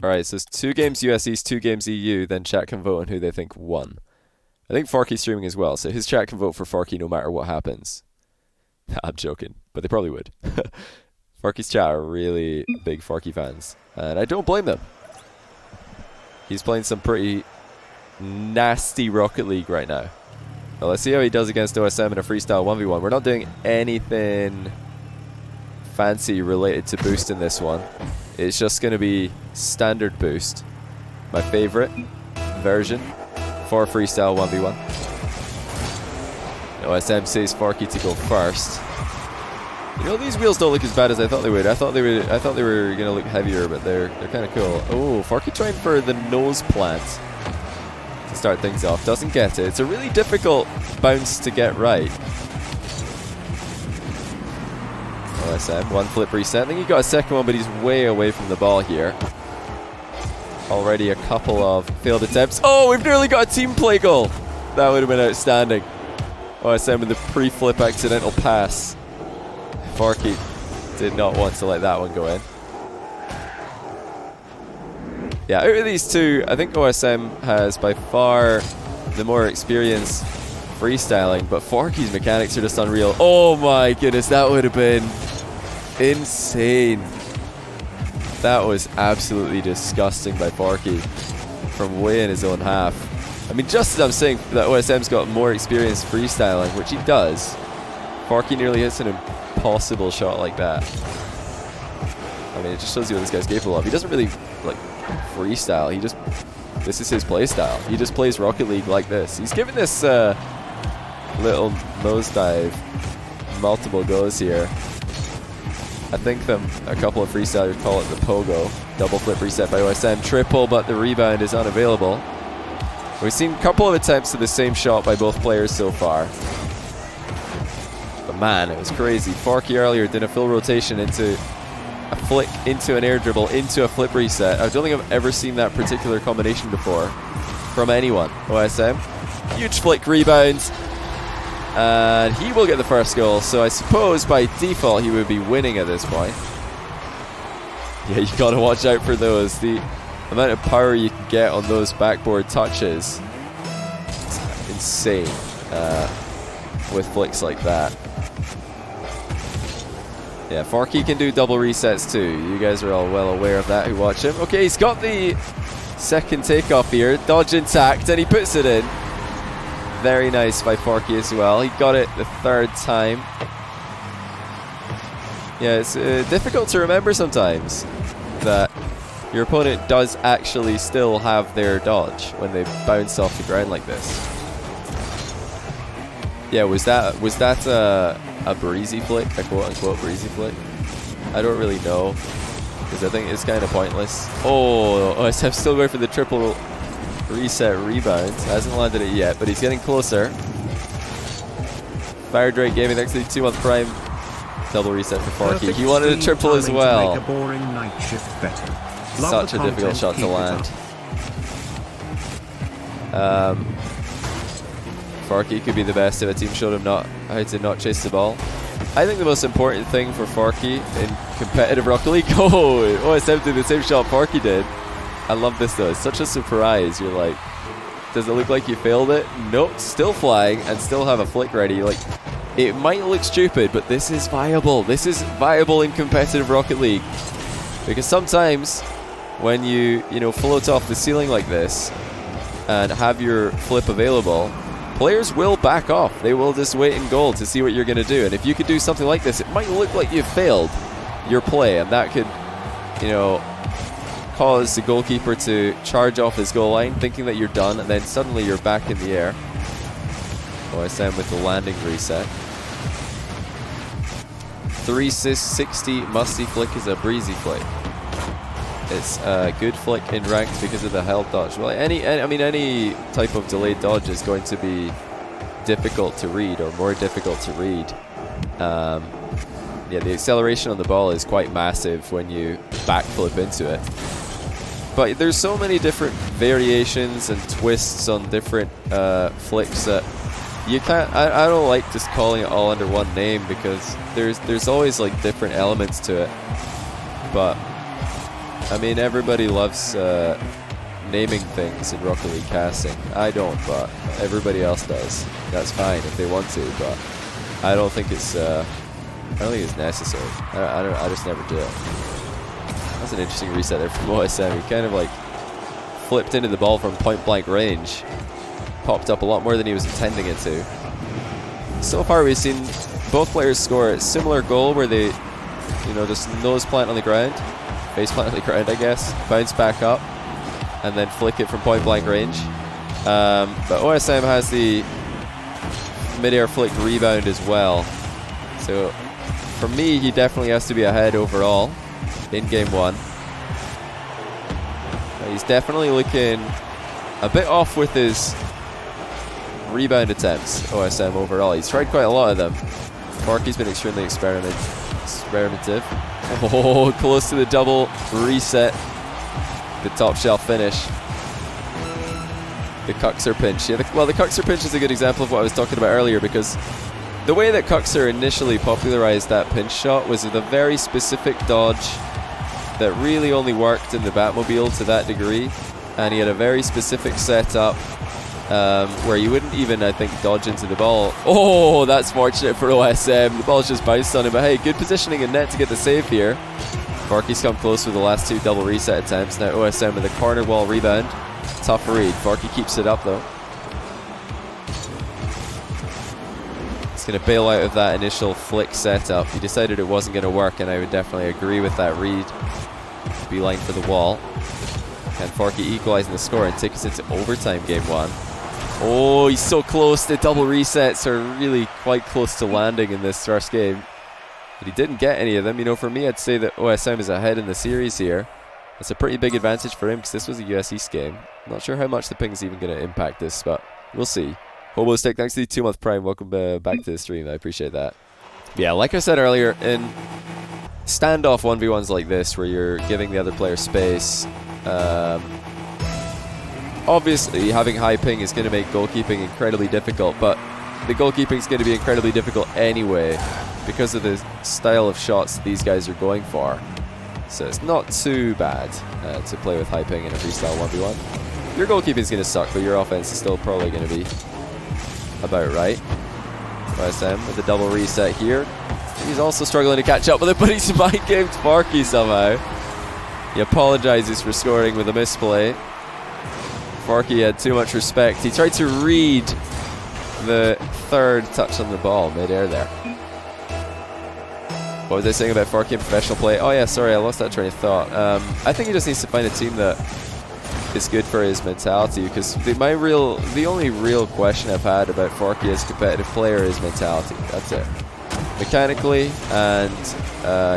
Alright, so it's 2 games US East, 2 games EU, then chat can vote on who they think won. I think Forky's streaming as well, so his chat can vote for Forky no matter what happens. I'm joking, but they probably would. Forky's chat are really big Forky fans, and I don't blame them. He's playing some pretty nasty Rocket League right now. Well, let's see how he does against OSM in a freestyle 1v1. We're not doing anything fancy related to boost in this one. It's just going to be standard boost. My favorite version for freestyle 1v1. OSM says Forky to go first. You know, these wheels don't look as bad as I thought they would. I thought they were gonna look heavier, but they're kind of cool. Oh, Forky trying for the nose plant to start things off. Doesn't get it. It's a really difficult bounce to get right. OSM, 1 flip reset. I think he got a second one, but he's way away from the ball here. Already a couple of failed attempts. Oh, we've nearly got a team play goal. That would have been outstanding. OSM with the pre-flip accidental pass. Forky did not want to let that one go in. Yeah, out of these two, I think OSM has by far the more experience freestyling, but Forky's mechanics are just unreal. Oh my goodness, that would have been insane. That was absolutely disgusting by Forky from way in his own half. I mean, just as I'm saying that OSM's got more experience freestyling, which he does, Forky nearly hits an impossible shot like that. I mean, it just shows you what this guy's capable of. He doesn't really, like, freestyle. This is his play style. He just plays Rocket League like this. He's given this little nosedive multiple goes here. I think a couple of freestylers call it the pogo. Double flip reset by OSM. Triple, but the rebound is unavailable. We've seen a couple of attempts at the same shot by both players so far. But man, it was crazy. Forky earlier did a full rotation into a flick, into an air dribble, into a flip reset. I don't think I've ever seen that particular combination before from anyone. OSM, huge flick rebound, and he will get the first goal. So I suppose by default he would be winning at this point. Yeah, you gotta watch out for those. The amount of power you can get on those backboard touches is insane with flicks like that. Yeah, Forky can do double resets too. You guys are all well aware of that who watch him. Okay, he's got the second takeoff here. Dodge intact, and he puts it in. Very nice by Forky as well. He got it the third time. Yeah, it's difficult to remember sometimes that your opponent does actually still have their dodge when they bounce off the ground like this. Yeah, was that a breezy flick, a quote-unquote breezy flick? I don't really know, because I think it's kind of pointless. Oh, OSM still going for the triple reset rebound. Hasn't landed it yet, but he's getting closer. FairJame Gaming actually 2 on prime. Double reset for Forky. He wanted a triple as well. Such a difficult shot to land. Forky could be the best if a team showed him how to not chase the ball. I think the most important thing for Forky in competitive Rocket League. Oh, OSM did the same shot Forky did. I love this though. It's such a surprise. You're like, does it look like you failed it? Nope, still flying and still have a flick ready. Like, it might look stupid, but this is viable. This is viable in competitive Rocket League. Because sometimes when you float off the ceiling like this and have your flip available, players will back off. They will just wait in goal to see what you're going to do. And if you could do something like this, it might look like you've failed your play, and that could, cause the goalkeeper to charge off his goal line, thinking that you're done, and then suddenly you're back in the air. OSM with the landing reset. 360 musty flick is a breezy flick. It's a good flick in ranked because of the held dodge. Well, any type of delayed dodge is going to be difficult to read, or more difficult to read. Yeah, the acceleration on the ball is quite massive when you backflip into it. But there's so many different variations and twists on different flicks that you can't. I don't like just calling it all under one name, because there's always like different elements to it. But I mean, everybody loves naming things in Rocket League casting. I don't, but everybody else does. That's fine if they want to, but I don't think it's necessary. I just never do it. That's an interesting reset there from OSM. He kind of like flipped into the ball from point blank range. Popped up a lot more than he was intending it to. So far we've seen both players score a similar goal where they, you know, just nose plant on the ground, face plant on the ground I guess, bounce back up, and then flick it from point blank range. But OSM has the mid-air flick rebound as well. So for me, he definitely has to be ahead overall in game 1. He's definitely looking a bit off with his rebound attempts, OSM overall. He's tried quite a lot of them. Forky's been extremely experimentative. Oh, close to the double reset. The top shelf finish. The Cuxer pinch. Yeah, well, the Cuxer pinch is a good example of what I was talking about earlier, because the way that Cuxer initially popularized that pinch shot was with a very specific dodge that really only worked in the Batmobile to that degree, and he had a very specific setup where you wouldn't even, I think, dodge into the ball. Oh, that's fortunate for OSM. The ball's just bounced on him, but hey, good positioning in net to get the save here. Forky's come close with the last 2 double reset attempts. Now OSM with a corner wall rebound. Tough read. Forky keeps it up though. He's going to bail out of that initial flick setup. He decided it wasn't going to work, and I would definitely agree with that read. Beeline for the wall. Can Forky equalizing the score and take us into overtime game 1? Oh, he's so close. The double resets are really quite close to landing in this first game. But he didn't get any of them. You know, for me, I'd say that OSM is ahead in the series here. It's a pretty big advantage for him because this was a US East game. I'm not sure how much the ping is even going to impact this, but we'll see. Hobo Stick, thanks to the 2-month Prime. Welcome back to the stream. I appreciate that. Yeah, like I said earlier, in standoff 1v1s like this, where you're giving the other player space, obviously having high ping is going to make goalkeeping incredibly difficult, but the goalkeeping is going to be incredibly difficult anyway because of the style of shots these guys are going for. So it's not too bad to play with high ping in a freestyle 1v1. Your goalkeeping is going to suck, but your offense is still probably going to be about right. OSM with the double reset here. He's also struggling to catch up with it, but he's mind-gamed Forky somehow. He apologizes for scoring with a misplay. Forky had too much respect. He tried to read the 3rd touch on the ball mid-air there. What was I saying about Forky in professional play? Oh yeah, sorry, I lost that train of thought. I think he just needs to find a team that is good for his mentality, because the only real question I've had about Forky as a competitive player is mentality. That's it. Mechanically and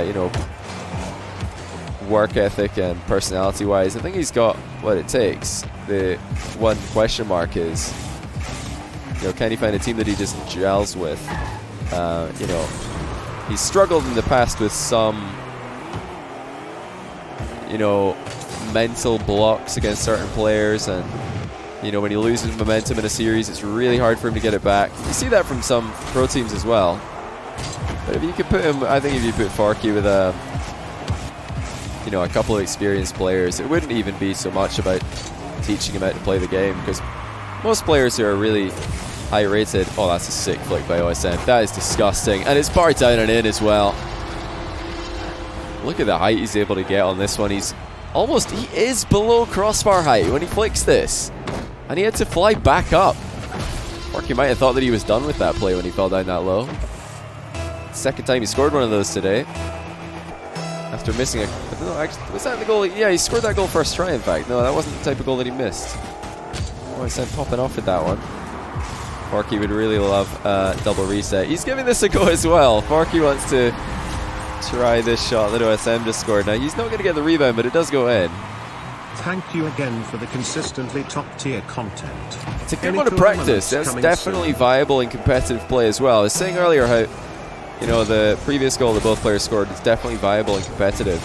you know, work ethic and personality wise, I think he's got what it takes. The one question mark is, you know, can he find a team that he just gels with? You know, he's struggled in the past with some, you know, mental blocks against certain players, and you know, when he loses momentum in a series, it's really hard for him to get it back. You see that from some pro teams as well. But if you could put him, I think if you put Forky with a, you know, a couple of experienced players, it wouldn't even be so much about teaching him how to play the game, because most players who are really high rated, oh, that's a sick flick by OSM. That is disgusting, and it's bar down and in as well. Look at the height he's able to get on this one. He is below crossbar height when he flicks this, and he had to fly back up. Forky might have thought that he was done with that play when he fell down that low. Second time he scored one of those today, after missing a, I don't know, actually, was that the goal? Yeah, he scored that goal first try, in fact. No, that wasn't the type of goal that he missed. OSM popping off with that one. Forky would really love double reset. He's giving this a go as well. Forky wants to try this shot that OSM just scored. Now, he's not going to get the rebound, but it does go in. Thank you again for the consistently top-tier content. It's a good one to practice. That's definitely viable in competitive play as well. I was saying earlier how, you know, the previous goal that both players scored is definitely viable and competitive.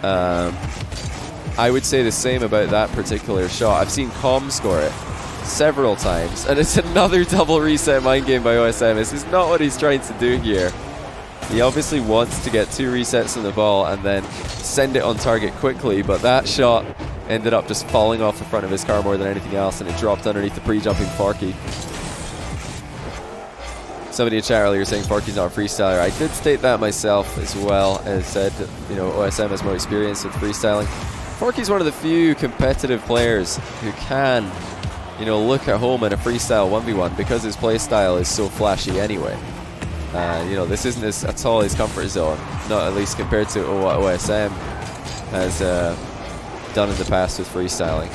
I would say the same about that particular shot. I've seen Com score it several times, and it's another double reset mind game by OSM. This is not what he's trying to do here. He obviously wants to get 2 resets on the ball and then send it on target quickly, but that shot ended up just falling off the front of his car more than anything else, and it dropped underneath the pre-jumping Forky. Somebody in chat earlier saying Forky's not a freestyler. I did state that myself as well, and said that, you know, OSM has more experience with freestyling. Forky's one of the few competitive players who can, you know, look at home in a freestyle 1v1 because his playstyle is so flashy anyway. You know, this isn't at all his comfort zone, not at least compared to what OSM has done in the past with freestyling.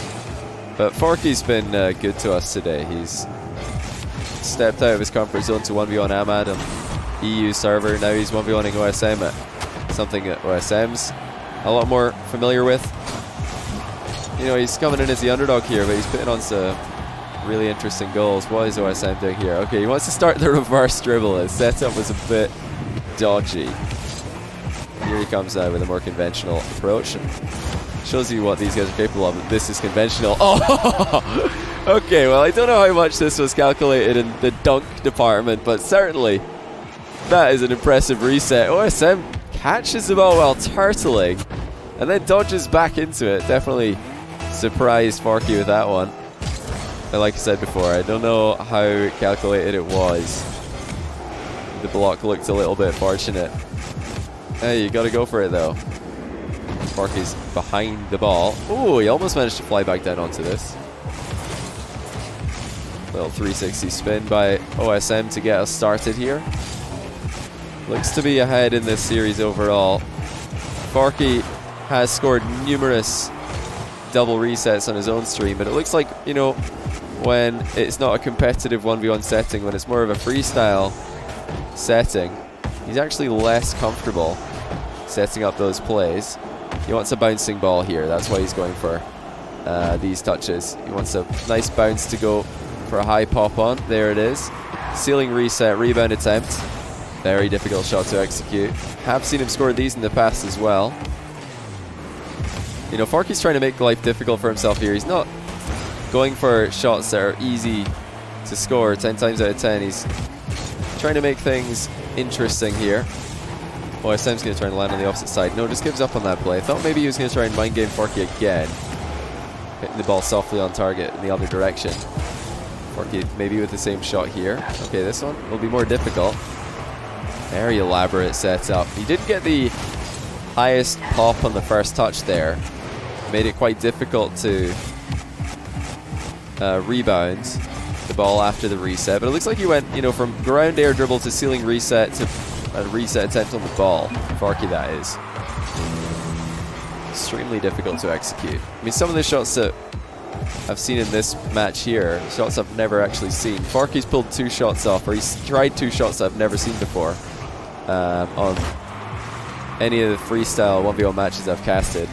But Forky's been good to us today. He's stepped out of his comfort zone to 1v1 Ahmad on EU server. Now he's 1v1ing OSM at something that OSM's a lot more familiar with. You know, he's coming in as the underdog here, but he's putting on some really interesting goals. What is OSM doing here? Okay, he wants to start the reverse dribble. His setup was a bit dodgy. Here he comes with a more conventional approach. And shows you what these guys are capable of. This is conventional. Oh! Okay, well, I don't know how much this was calculated in the dunk department, but certainly that is an impressive reset. OSM catches the ball while turtling and then dodges back into it. Definitely surprised Forky with that one. But like I said before, I don't know how calculated it was. The block looked a little bit fortunate. Hey, you gotta go for it though. Forky's behind the ball. Oh, he almost managed to fly back down onto this. Little 360 spin by OSM to get us started here. Looks to be ahead in this series overall. Forky has scored numerous double resets on his own stream, but it looks like, you know, when it's not a competitive 1v1 setting, when it's more of a freestyle setting, he's actually less comfortable setting up those plays. He wants a bouncing ball here, that's why he's going for these touches. He wants a nice bounce to go for a high pop on. There it is. Ceiling reset, rebound attempt. Very difficult shot to execute. Have seen him score these in the past as well. You know, Forky's trying to make life difficult for himself here. He's not going for shots that are easy to score 10 times out of 10. He's trying to make things interesting here. OSM's going to try and land on the opposite side. No, just gives up on that play. I thought maybe he was going to try and mind game Forky again. Hitting the ball softly on target in the other direction. Forky maybe with the same shot here. Okay, this one will be more difficult. Very elaborate setup. He didn't get the highest pop on the first touch there. Made it quite difficult to rebound the ball after the reset. But it looks like he went, you know, from ground air dribble to ceiling reset to a reset attempt on the ball. Forky, that is. Extremely difficult to execute. I mean, some of the shots that I've seen in this match here, shots I've never actually seen. Forky's pulled 2 shots off, or he's tried 2 shots I've never seen before on any of the freestyle 1v1 matches I've casted.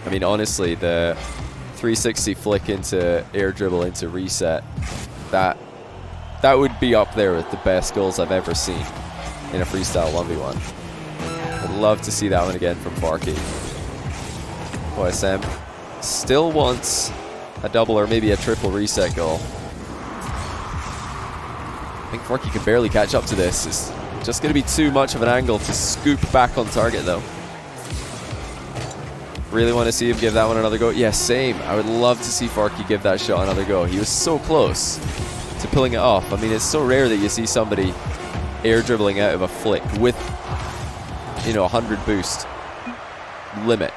I mean, honestly, the 360 flick into air dribble into reset, that would be up there with the best goals I've ever seen in a freestyle 1v1. I'd love to see that one again from Forky. OSM still wants a double or maybe a triple reset goal. I think Forky can barely catch up to this. It's just going to be too much of an angle to scoop back on target though. Really want to see him give that one another go. Yeah, same. I would love to see Forky give that shot another go. He was so close to pulling it off. I mean, it's so rare that you see somebody air dribbling out of a flick with, you know, 100 boost limit.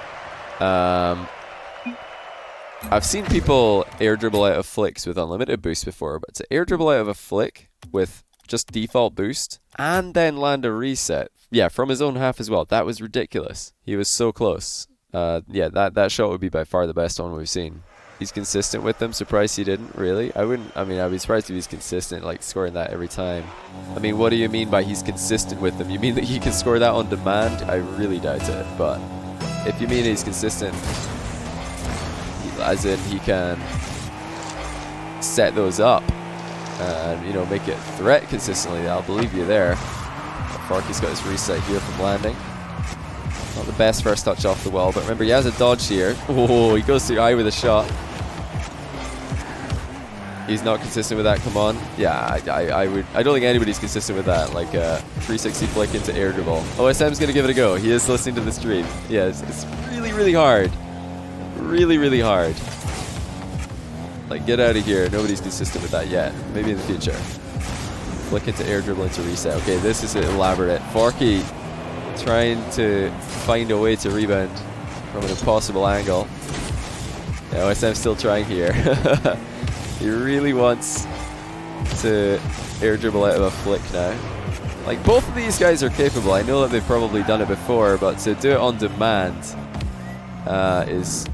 I've seen people air dribble out of flicks with unlimited boost before, but to air dribble out of a flick with just default boost and then land a reset, yeah, from his own half as well, that was ridiculous. He was so close. Yeah, that shot would be by far the best one we've seen. He's consistent with them. Surprised he didn't, really. I'd be surprised if he's consistent, like scoring that every time. I mean, what do you mean by he's consistent with them? You mean that he can score that on demand? I really doubt it, but if you mean he's consistent, as in he can set those up and, you know, make it threat consistently, I'll believe you there. Forky's got his reset here from landing. Not the best first touch off the wall, but remember he has a dodge here. Oh, he goes too high with a shot. He's not consistent with that. Come on. Yeah, I don't think anybody's consistent with that. Like a 360 flick into air dribble. OSM's going to give it a go. He is listening to the stream. Yeah, it's really, really hard. Really, really hard. Like, get out of here. Nobody's consistent with that yet. Maybe in the future. Flick into air dribble into reset. Okay, this is elaborate. Forky trying to find a way to rebound from an impossible angle. Yeah, OSM still trying here. He really wants to air dribble out of a flick now. Like, both of these guys are capable. I know that they've probably done it before, but to do it on demand is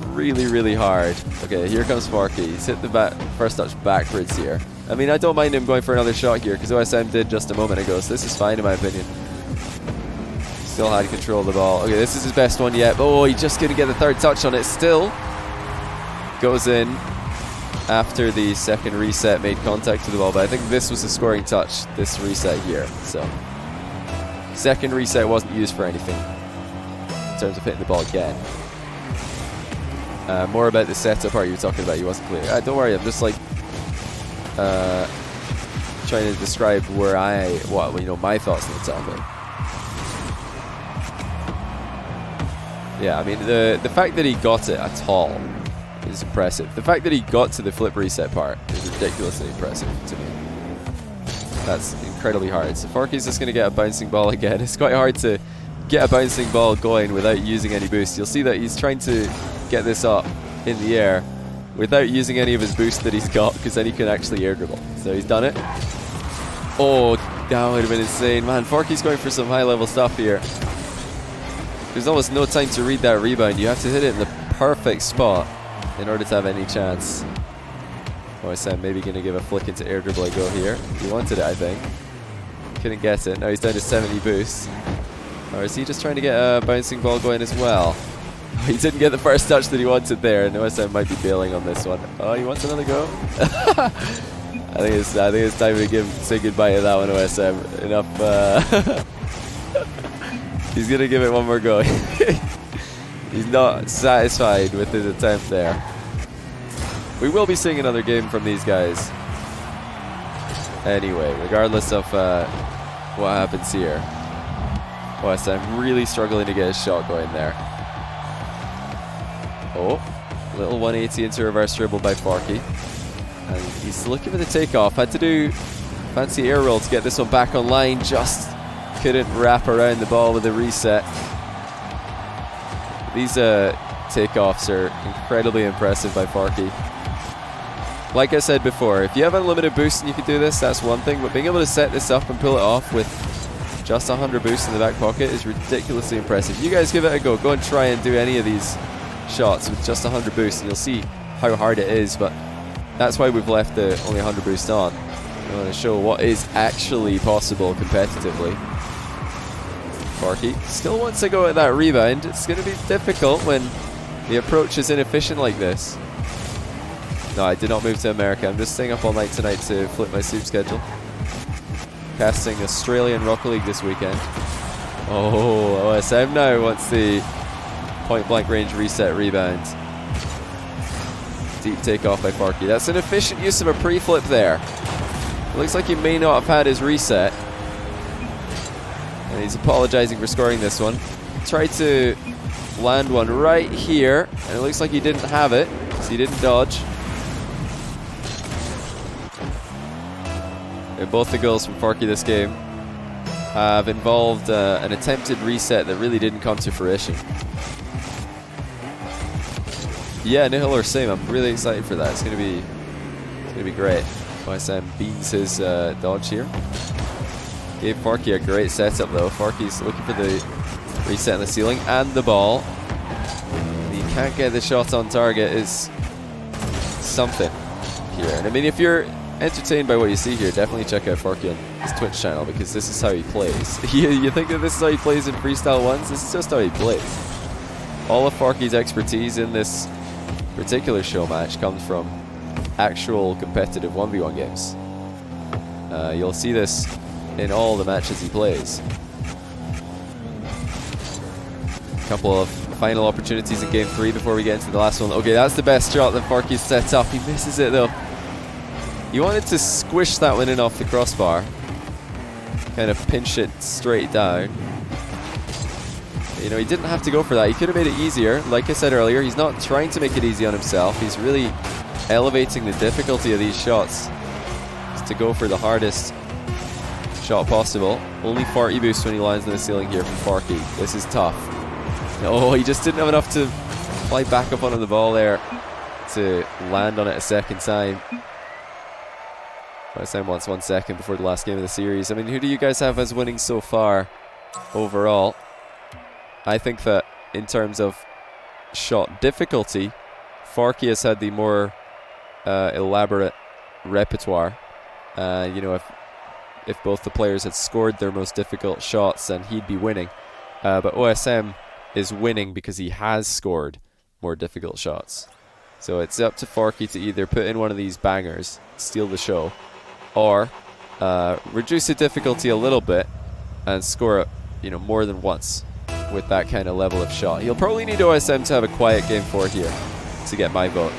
really, really hard. Okay, here comes Forky. He's hit the first touch backwards here. I mean, I don't mind him going for another shot here, because OSM did just a moment ago, so this is fine in my opinion. Still had control of the ball. Okay, this is his best one yet. Oh, he just couldn't get the third touch on it. Still goes in after the second reset made contact with the ball, but I think this was a scoring touch, this reset here. So, second reset wasn't used for anything in terms of hitting the ball again. More about the setup part you were talking about, you wasn't clear. Don't worry, I'm just like trying to describe where my thoughts on the topic. Yeah, I mean, the fact that he got it at all is impressive. The fact that he got to the flip reset part is ridiculously impressive to me. That's incredibly hard. So Forky's just going to get a bouncing ball again. It's quite hard to get a bouncing ball going without using any boost. You'll see that he's trying to get this up in the air without using any of his boost that he's got, because then he can actually air dribble. So he's done it. Oh, that would have been insane. Man, Forky's going for some high level stuff here. There's almost no time to read that rebound. You have to hit it in the perfect spot in order to have any chance. OSM maybe going to give a flick into air dribble a go here. He wanted it, I think. Couldn't get it. Now he's down to 70 boost. Or is he just trying to get a bouncing ball going as well? He didn't get the first touch that he wanted there, and OSM might be bailing on this one. Oh, he wants another go? I think it's time to say goodbye to that one, OSM. Enough. He's going to give it one more go. He's not satisfied with his attempt there. We will be seeing another game from these guys. Anyway, regardless of what happens here. OSM really struggling to get his shot going there. Oh, little 180 into reverse dribble by Forky. And he's looking for the takeoff. Had to do fancy air roll to get this one back online. Just couldn't wrap around the ball with a reset. These takeoffs are incredibly impressive by Forky. Like I said before, if you have unlimited boost and you can do this, that's one thing. But being able to set this up and pull it off with just 100 boost in the back pocket is ridiculously impressive. You guys give it a go. Go and try and do any of these shots with just 100 boost, and you'll see how hard it is. But that's why we've left the only 100 boost on. I want to show what is actually possible competitively. Forky still wants to go at that rebound. It's going to be difficult when the approach is inefficient like this. No, I did not move to America. I'm just staying up all night tonight to flip my sleep schedule. Casting Australian Rocket League this weekend. Oh, OSM now wants the point blank range reset rebound. Deep takeoff by Forky. That's an efficient use of a pre-flip there. It looks like he may not have had his reset. And he's apologizing for scoring this one. Tried to land one right here, and it looks like he didn't have it, so he didn't dodge. And both the goals from Forky this game have involved an attempted reset that really didn't come to fruition. Yeah, nihil or same. I'm really excited for that. It's gonna be great. OSM beats his dodge here. Gave Forky a great setup though. Forky's looking for the reset on the ceiling and the ball. He can't get the shot on target is something here. And I mean, if you're entertained by what you see here, definitely check out Forky on his Twitch channel, because this is how he plays. You think that this is how he plays in Freestyle Ones? This is just how he plays. All of Forky's expertise in this particular show match comes from actual competitive 1v1 games. You'll see this in all the matches he plays. A couple of final opportunities in game 3 before we get into the last one. Okay, that's the best shot that Forky's set up. He misses it though. He wanted to squish that one in off the crossbar. Kind of pinch it straight down. You know, he didn't have to go for that. He could have made it easier. Like I said earlier, he's not trying to make it easy on himself. He's really elevating the difficulty of these shots to go for the hardest shot possible. Only 40 boost when he lands on the ceiling here from Forky. This is tough. Oh, he just didn't have enough to fly back up onto the ball there to land on it a second time. OSM wants 1 second before the last game of the series. I mean, who do you guys have as winning so far overall? I think that in terms of shot difficulty, Forky has had the more elaborate repertoire. You know, if both the players had scored their most difficult shots, then he'd be winning. But OSM is winning because he has scored more difficult shots. So it's up to Forky to either put in one of these bangers, steal the show, or reduce the difficulty a little bit and score it, you know, more than once with that kind of level of shot. He'll probably need OSM to have a quiet game 4 here to get my vote.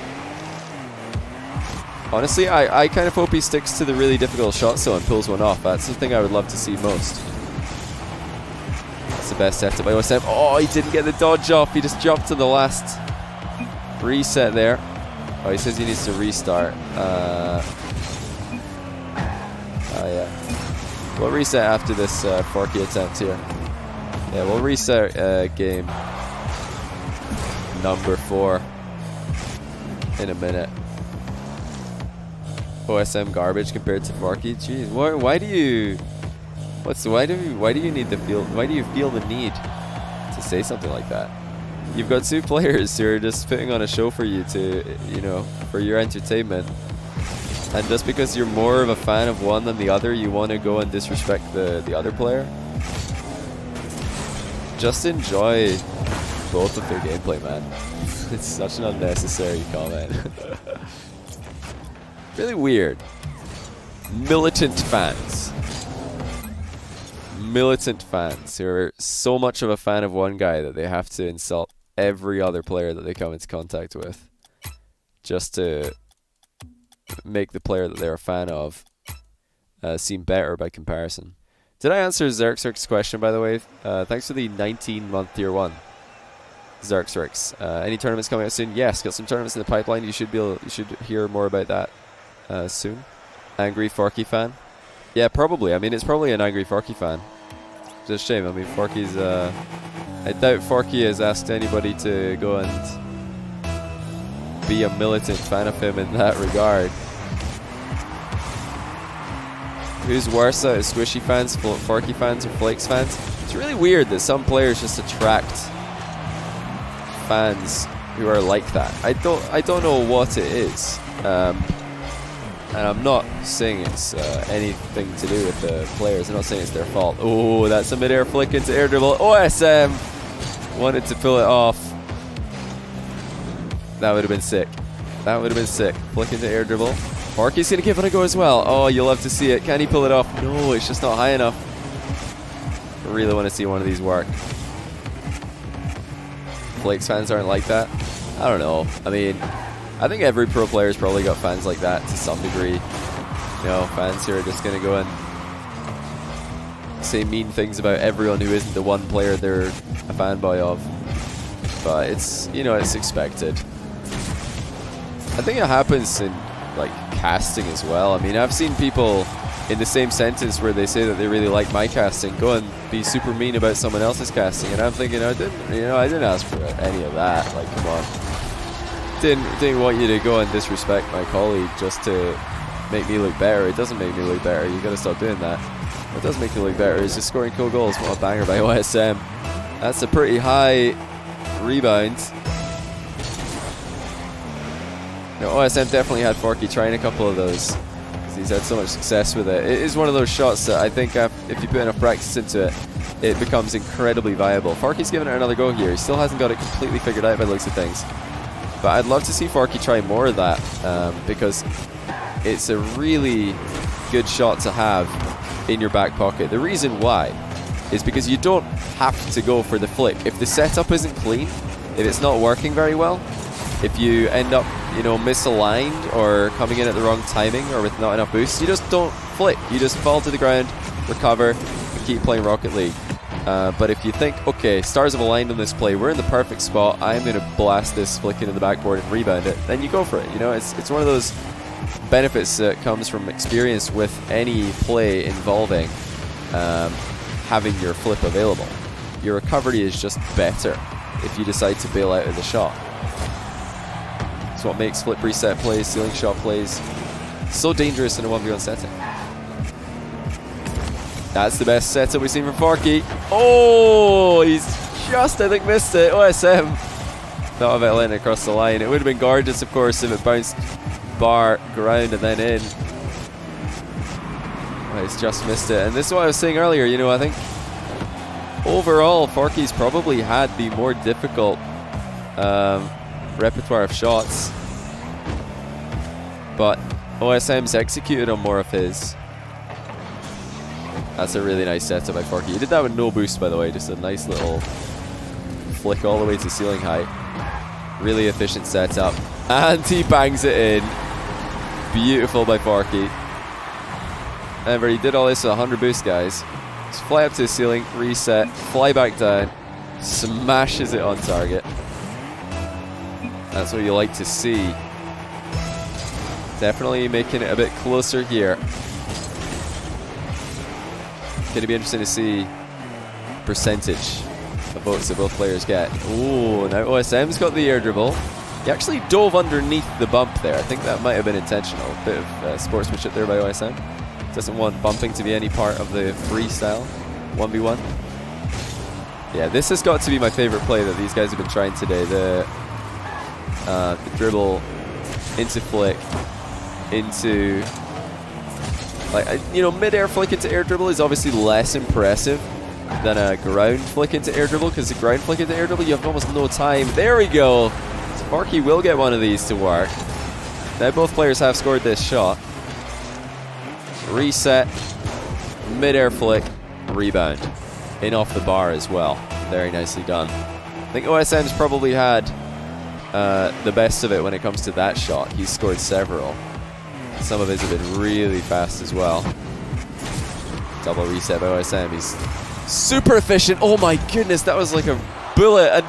Honestly, I kind of hope he sticks to the really difficult shots though and pulls one off. That's the thing I would love to see most. That's the best effort by OSM. Oh, he didn't get the dodge off. He just jumped to the last reset there. Oh, he says he needs to restart. Yeah. We'll reset after this Forky attempt here. Yeah, we'll reset game number 4 in a minute. OSM garbage compared to Forky. Jeez, why do you need the feel? Why do you feel the need to say something like that? You've got 2 players who are just putting on a show for you to, you know, for your entertainment. And just because you're more of a fan of one than the other, you want to go and disrespect the other player? Just enjoy both of their gameplay, man. It's such an unnecessary comment. Really weird. Militant fans. Militant fans who are so much of a fan of one guy that they have to insult every other player that they come into contact with just to make the player that they're a fan of seem better by comparison. Did I answer Zerxrix's question, by the way? Thanks for the 19-month tier 1. Zerxrix. Any tournaments coming out soon? Yes, got some tournaments in the pipeline. You should hear more about that soon. Angry Forky fan? Yeah, probably. I mean, it's probably an angry Forky fan. It's a shame. I mean, Forky's... I doubt Forky has asked anybody to go and be a militant fan of him in that regard. Who's worse out of Squishy fans, Forky fans, or Flakes fans? It's really weird that some players just attract fans who are like that. I don't know what it is. And I'm not saying it's anything to do with the players. I'm not saying it's their fault. Oh, that's a mid-air flick into air dribble. OSM wanted to pull it off. That would have been sick. That would have been sick. Flick into air dribble. Forky's going to give it a go as well. Oh, you'll love to see it. Can he pull it off? No, it's just not high enough. I really want to see one of these work. Flakes fans aren't like that. I don't know. I mean, I think every pro player's probably got fans like that to some degree. You know, fans who are just going to go and say mean things about everyone who isn't the one player they're a fanboy of. But it's, you know, it's expected. I think it happens in, like, casting as well. I mean, I've seen people in the same sentence where they say that they really like my casting go and be super mean about someone else's casting, and I'm thinking, I didn't ask for any of that. Like, come on. Didn't want you to go and disrespect my colleague just to make me look better. It doesn't make me look better. You gotta stop doing that. What does make me look better is just scoring cool goals. What a banger by OSM. That's a pretty high rebound. No, OSM definitely had Forky trying a couple of those. He's had so much success with it. It is one of those shots that I think if you put enough practice into it, it becomes incredibly viable. Forky's giving it another go here. He still hasn't got it completely figured out by the looks of things. But I'd love to see Forky try more of that because it's a really good shot to have in your back pocket. The reason why is because you don't have to go for the flick. If the setup isn't clean, if it's not working very well, if you end up, you know, misaligned or coming in at the wrong timing or with not enough boost, you just don't flick. You just fall to the ground, recover, and keep playing Rocket League. But if you think, okay, stars have aligned on this play, we're in the perfect spot, I'm going to blast this flick into the backboard and rebound it, then you go for it. You know, it's one of those benefits that comes from experience with any play involving having your flip available. Your recovery is just better if you decide to bail out of the shot. It's what makes flip reset plays, ceiling shot plays so dangerous in a 1v1 setting. That's the best setup we've seen from Forky. Oh, he's just, I think, missed it. OSM thought about letting it across the line. It would have been gorgeous, of course, if it bounced bar, ground, and then in. Oh, he's just missed it. And this is what I was saying earlier, you know, I think overall, Forky's probably had the more difficult repertoire of shots, but OSM's executed on more of his. That's a really nice setup by Forky. He did that with no boost, by the way, just a nice little flick all the way to ceiling height. Really efficient setup, and he bangs it in. Beautiful by Forky. Remember, he did all this with 100 boost, guys. Just fly up to the ceiling, reset, fly back down, smashes it on target. That's what you like to see. Definitely making it a bit closer here. Going to be interesting to see percentage of votes that both players get. Ooh, now OSM's got the air dribble. He actually dove underneath the bump there. I think that might have been intentional. A bit of sportsmanship there by OSM. Doesn't want bumping to be any part of the freestyle 1v1. Yeah, this has got to be my favorite play that these guys have been trying today. The dribble into flick into, like, you know, mid-air flick into air dribble is obviously less impressive than a ground flick into air dribble, because the ground flick into air dribble you have almost no time. There we go. So Forky will get one of these to work. Now both players have scored this shot. Reset, mid-air flick, rebound. In off the bar as well. Very nicely done. I think OSM's probably had the best of it when it comes to that shot. He's scored several. Some of his have been really fast as well. Double reset by OSM. He's super efficient. Oh my goodness, that was like a bullet. And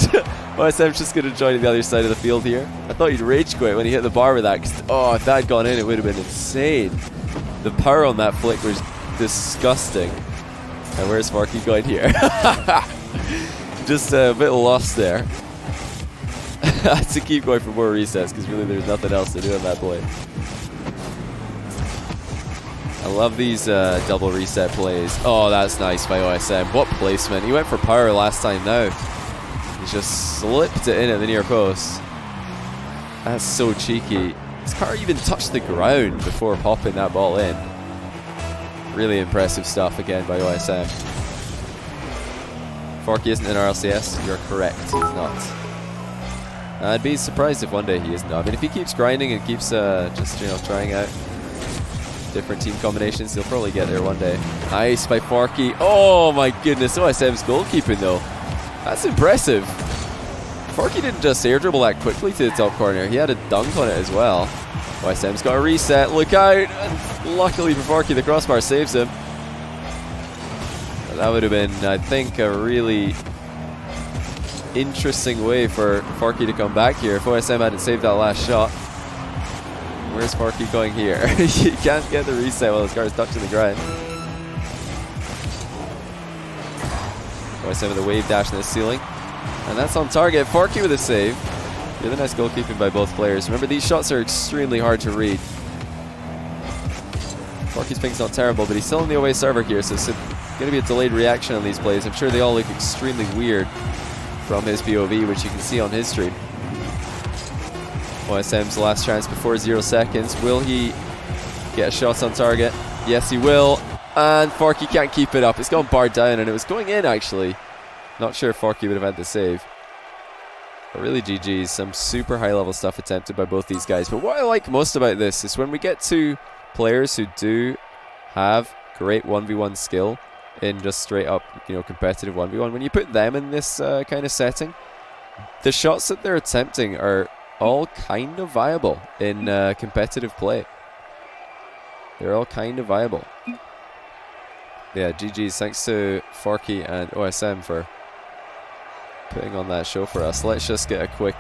OSM's just going to join the other side of the field here. I thought he'd rage quit when he hit the bar with that. Oh, if that had gone in, it would have been insane. The power on that flick was disgusting. And where's Forky going here? Just a bit lost there. I had to keep going for more resets because really there's nothing else to do on that play. I love these double reset plays. Oh, that's nice by OSM. What placement. He went for power last time now. He just slipped it in at the near post. That's so cheeky. His car even touched the ground before popping that ball in. Really impressive stuff again by OSM. Forky isn't in RLCS. You're correct. He's not. I'd be surprised if one day he isn't. I mean, if he keeps grinding and keeps just, you know, trying out different team combinations, he'll probably get there one day. Nice by Forky. Oh my goodness, OSM's goalkeeping though. That's impressive. Forky didn't just air dribble that quickly to the top corner. He had a dunk on it as well. OSM's got a reset. Look out. And luckily for Forky, the crossbar saves him. That would have been, I think, a really interesting way for Forky to come back here if OSM hadn't saved that last shot. Where's Forky going here? He can't get the reset while his car is stuck to the ground. OSM with a wave dash in the ceiling. And that's on target. Forky with a save. Really nice goalkeeping by both players. Remember, these shots are extremely hard to read. Forky's ping's not terrible, but he's still in the away server here, so it's going to be a delayed reaction on these plays. I'm sure they all look extremely weird from his POV, which you can see on his stream. OSM's last chance before 0 seconds. Will he get a shot on target? Yes, he will. And Forky can't keep it up. It's gone barred down, and it was going in, actually. Not sure if Forky would have had the save. But really, GG's. Some super high-level stuff attempted by both these guys. But what I like most about this is when we get to players who do have great 1v1 skill in just straight up, you know, competitive 1v1, when you put them in this kind of setting, the shots that they're attempting are all kind of viable in competitive play. They're all kind of viable. Yeah, GG's. Thanks to Forky and OSM for putting on that show for us. Let's just get a quick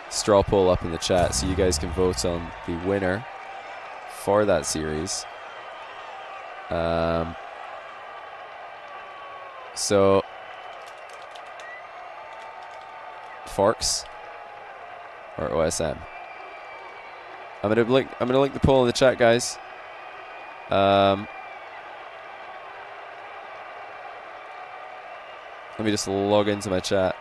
straw poll up in the chat so you guys can vote on the winner for that series. So Forks or OSM. I'm gonna link the poll in the chat, guys. Let me just log into my chat.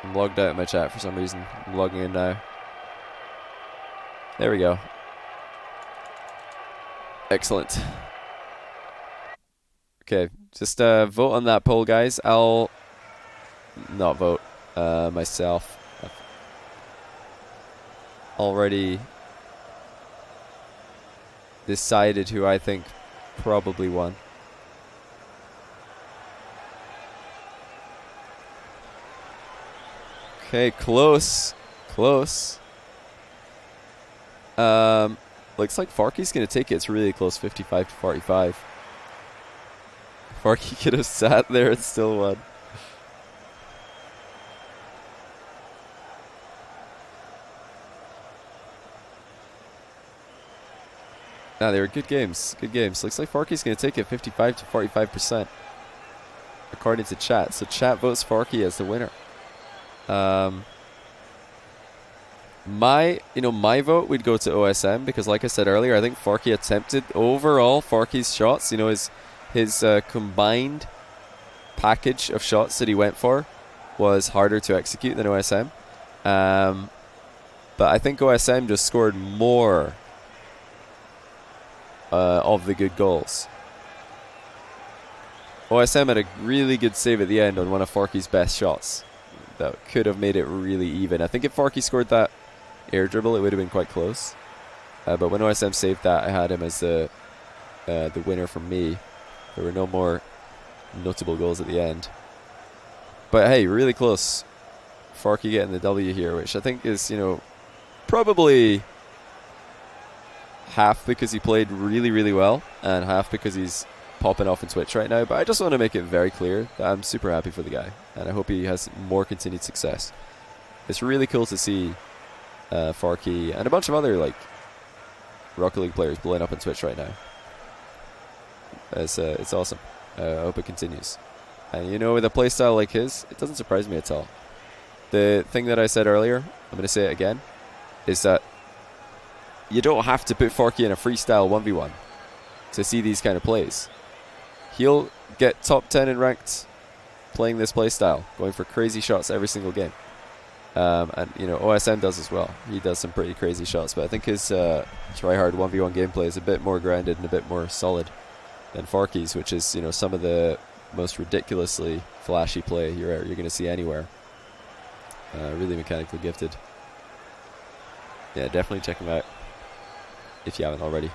I'm logged out of my chat for some reason. I'm logging in now. There we go. Excellent. Okay, just vote on that poll, guys. I'll not vote myself. I've already decided who I think probably won. Okay, close. Close. Looks like Forky's going to take it. It's really close, 55 to 45. Forky could have sat there and still won. Nah, they were good games. Good games. Looks like Forky's going to take it 55 to 45%. According to chat. So chat votes Forky as the winner. My vote would go to OSM because, like I said earlier, I think Forky attempted overall Forky's shots. You know, his combined package of shots that he went for was harder to execute than OSM. But I think OSM just scored more of the good goals. OSM had a really good save at the end on one of Forky's best shots. That could have made it really even. I think if Forky scored that air dribble, it would have been quite close. But when OSM saved that, I had him as the winner for me. There were no more notable goals at the end. But hey, really close. Forky getting the W here, which I think is, you know, probably half because he played really, really well and half because he's popping off on Twitch right now. But I just want to make it very clear that I'm super happy for the guy and I hope he has more continued success. It's really cool to see Forky and a bunch of other like Rocket League players blowing up on Twitch right now. It's awesome. I hope it continues. And you know, with a playstyle like his, it doesn't surprise me at all. The thing that I said earlier, I'm going to say it again, is that you don't have to put Forky in a freestyle 1v1 to see these kind of plays. He'll get top 10 in ranked playing this playstyle, going for crazy shots every single game. And you know, OSM does as well. He does some pretty crazy shots, but I think his try-hard 1v1 gameplay is a bit more grounded and a bit more solid than Forky's, which is, you know, some of the most ridiculously flashy play you're going to see anywhere. Really mechanically gifted. Yeah, definitely check him out if you haven't already.